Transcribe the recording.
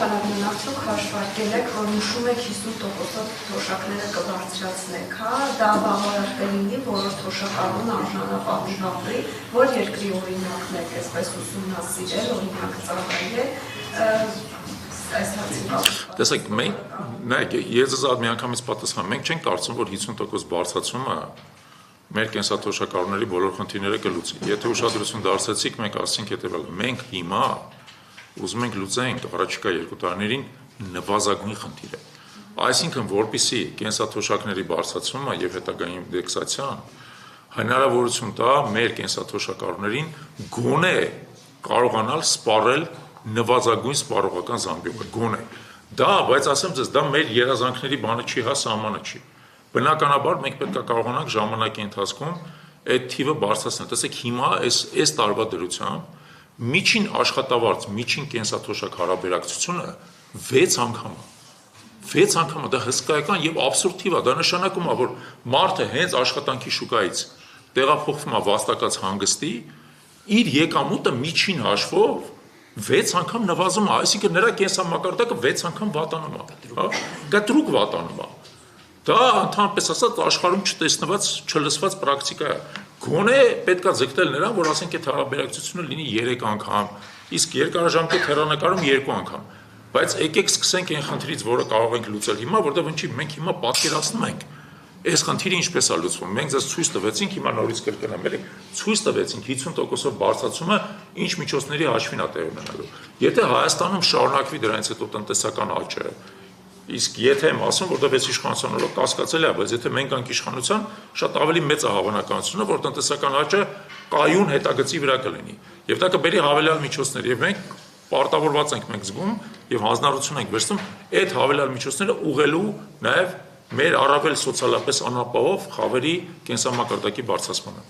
Խանավյան արդյոք հաշվարկել եք, որ նշում եք 50%-ով թոշակները կբարձրացնեք, հա, դա բավարար կլինի բոլոր թոշակառուն արժանապատիվ ապրի, որ երկրի օրինակն եք այսպես ուսումնասիրել, օրինակ ծավալել, այս հարցի պատասխան։ Տեսեք, մենք, ես մի անգամից պատասխան, մենք չենք կարծում, որ 50% բարձրացումը մեր կենսաթոշակառուների բոլոր խնդիրները կլուծի։ Եթե ուշադրություն դարձեցիք, մենք ասենք հետևյալը, մենք հիմա ուզում ենք լուծենք առաջիկա 2 տարիներին նվազագույն խնդիրը։ Այսինքն, որպեսզի կենսաթոշակների բարձրացումը եւ հետագային ինդեքսացիան հնարավորություն տա մեր կենսաթոշակառուներին գոնե կարողանալ սպառել նվազագույն սպառողական զամբյուղը, գոնե։ Դա, բայց ասեմ ձեզ, դա մեր երազանքների բանը չի, հա, սահմանը չի։ Բնականաբար մենք պետք է կարողանանք ժամանակի ընթացքում այդ թիվը բարձրացնել։ Տեսեք, հիմա այս տարվա դրությամբ միջին աշխատավարձ, միջին կենսաթոշակ հարաբերակցությունը 6 անգամ է։ 6 անգամ է, դա հսկայական եւ աբսուրդ թիվ է, դա նշանակում է, որ մարդը հենց աշխատանքի շուկայից տեղափոխվում է վաստակած հանգստի, իր եկամուտը միջին հաշվով 6 անգամ նվազում է, այսինքն նրա կենսամակարդակը 6 անգամ վատանում է, հա, կտրուկ վատանում է։ Դա ընդհանրապես ասած աշխարհում չտեսնված, չլսված պրակտիկա է։ Գոնե պետք է ձգտել նրան, որ ասենք այդ հարաբերակցությունը լինի 3 անգամ, իսկ երկարաժամկետ հեռանկարում 2 անգամ։ Բայց եկեք սկսենք այն խնդրից, որը կարող ենք լուծել հիմա, որտեղ ինչի մենք հիմա պատկերացնում ենք այս խնդիրը ինչպես է լուծվում։ Մենք ձեզ ցույց տվեցինք, հիմա նորից կրկնեմ, էլի, ցույց տվեցինք 50%-ով բարձրացումը ինչ միջոցների հաշվին է տեղ ունենալու։ Եթե Հայաստանում շարունակվի դրանից հետո տնտեսական աճը, իսկ եթե եմ ասում, որտեղ այս իշխանության օրոք կասկածել է, բայց եթե մենք գանք իշխանության, շատ ավելի մեծ է հավանականությունը, որ տնտեսական աճը կայուն հետագծի վրա կլինի։ Եվ դա կբերի հավելյալ միջոցներ, եւ մենք պարտավորված ենք մենք զգում եւ հանձնառություն ենք վերցնում այդ հավելյալ միջոցները ուղղելու նաեւ մեր առավել սոցիալապես անապահով խավերի կենսամակարդակի բարձրացմանը։